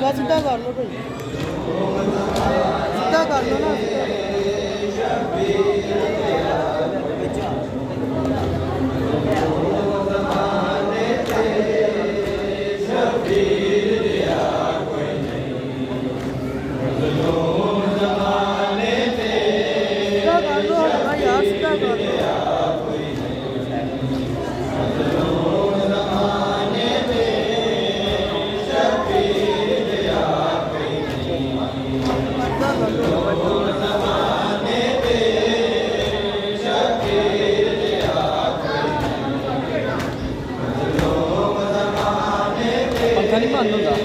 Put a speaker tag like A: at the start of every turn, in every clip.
A: बस सीधा कर लो भाई, सीधा कर लो ना। यार सीधा कर लो। पंखा नहीं बंद होता।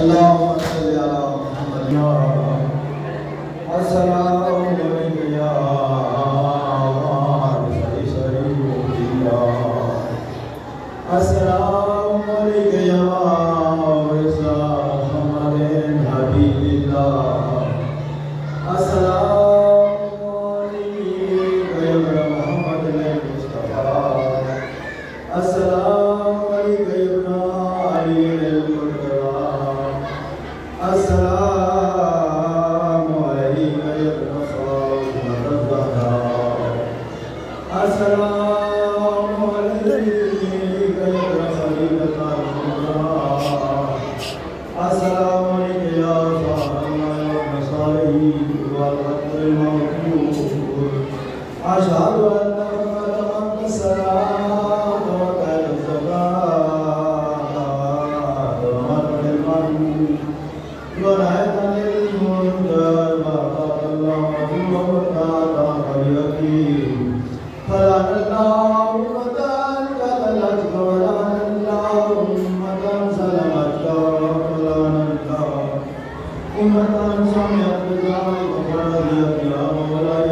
B: अल्लाहुम्मा सल्ली अला मुहम्मद। अस्सलामु अलैकुम या अस्सलामु अलैकुम या वैसा हमारे हबीबिल्लाह। अस्सलामु अलैकुम या मोहम्मद मुस्तफा। अस्सलामु अलैकुम या अली अल-मुर्तज़ा। अस्सलामु अलैकुम या फातिमा अज़-ज़हरा। अस्सलामु अलैकुम या खलीलत अल-खुदा। अस्सलामु अलैकुम या फातिमा मसालिह वल अब्दुल मौजूद। अशहदु अन्ना मुहम्मदन सल्लल्लाहु अलैहि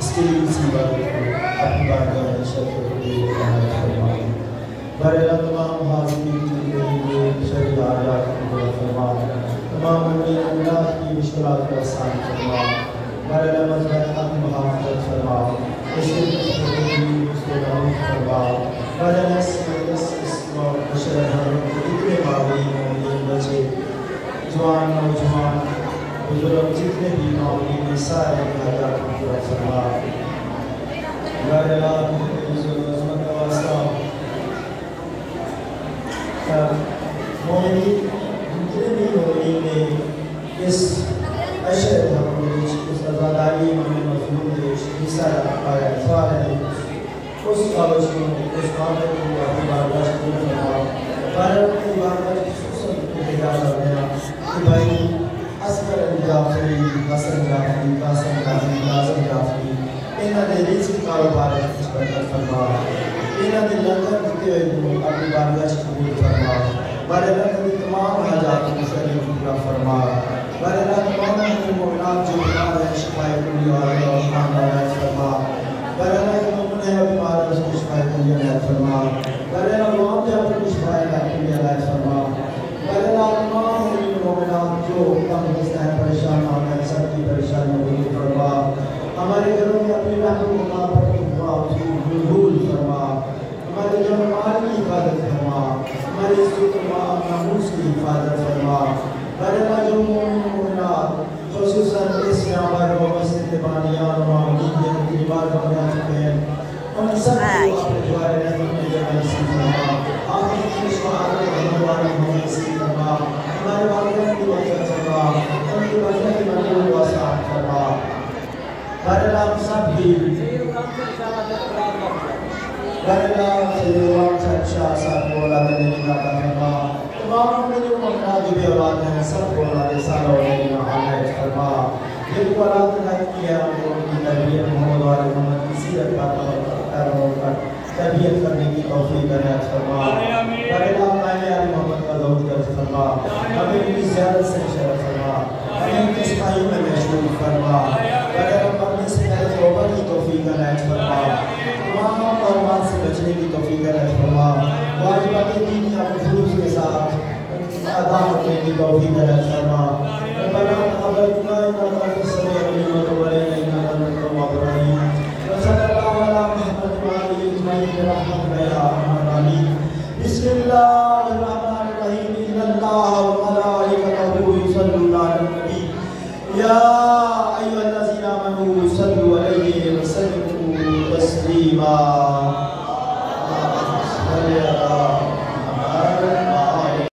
B: इसके लिए इसी बात को अपनी बात का निश्चय करके बरेला तमाम हाज़िरीन के शरीर आयात को फरमा, तमाम मुमिनात की मुश्किलात को आसान फरमा, बरेला मज़हब की मुहाफ़ज़त फरमा, इसके फरमा, बरेला बशर जितने मामूली बच्चे जवान नौजवान बुजुर्ग जितने भी मामूली सारे हालात को पूरा फरमा। बरेला मोमिनी जितने भी मोमिनी ने इस अशर हमने इस आज़ादारी में मज़लूम देश हिस्सा पाया है उस कावश को उस कावश को अपनी बारगाह से फरमा। भारत की बारगाह खुसूसन को बेदार कर गया कि भाई असगर जाफरी हसन जाफरी कासिम जाफरी कासिम जाफरी इन्होंने रिज़्क़ कारोबार की बरकत फरमा। इन्होंने लंगर देते हुए अपनी बारगाह से कबूल फरमा। बरेला की तमाम हाजात को शरीफ पूरा फरमा। बरेला तमाम मोमिनात जो बीमार हैं शिफाए कुली और खानदान फरमा। बरेला के मुमने बीमार हैं उसको शिफाए कुली अनायत फरमा। बरेला तमाम जहाँ पर शिफाए कुली अनायत फरमा। बरेला तमाम मोमिनात जो तंगदस्त हैं परेशान हैं सबकी परेशानियों को दूर फरमा। हमारे घरों में अपनी बहनों को माँ बाप को दूर फरमा। हमारे जो माल की हिफाजत फरमा, हमारे नामूस की हिफाजत फरमा। बरेला जो मोमिनात खुसूसन इस यहाँ पर मस्जिद बानिया मामूलियत की इबादत में आ चुके हैं उन सब को अपने द्वारे रहमत में जगह नसीब फरमा। आखिर की शहादत होने वाली हमें नसीब फरमा। हमारे वालिदैन की बरकत फरमा, उनकी बरकत की मंजिल को आसान फरमा। बरेला सब भी बरेला अच्छा सब बोला देने का फरमा। तमाम मेरे मोमिनात जो भी औलाद हैं सब बोला दे सारा होने का हाल है फरमा। जिनको औलाद नहीं किया उनकी तरबियत मोहम्मद वाले मोहम्मद किसी सेहत पर तरबियत करने की तौफीक अता फरमा। अल्लाह कायनात मोहम्मद का दौर कर फरमा, हमें इनकी ज़ियारत से शरफ फरमा, हमें इनकी सफाई में मशगूल फरमा, अगर मरने से पहले तौबा की तौफीक अता फरमा, तमाम औरत से बचने की तौफीक अता फरमा, वाजिबात दीन या खुलूस के साथ अदा करने की तौफीक अता फरमा। रब्बना तक़ब्बल मिन्ना इन्नका अंtas समीउल अलीम व तब अलैना इन्नका अंtat तव्वाबुर रहीम। सल्लल्लाहु अला मुहम्मद व आलिहि अजमईन बिरहमतिका या अरहमर राहिमीन। बिस्मिल्लाहिर रहमानिर रहीम। इन्नल्लाहा व मलाइकतहु युसल्लूना अलन नबी या अय्युहल्लज़ीना आमनू सल्लू अलैहि व सल्लिमू तस्लीमा।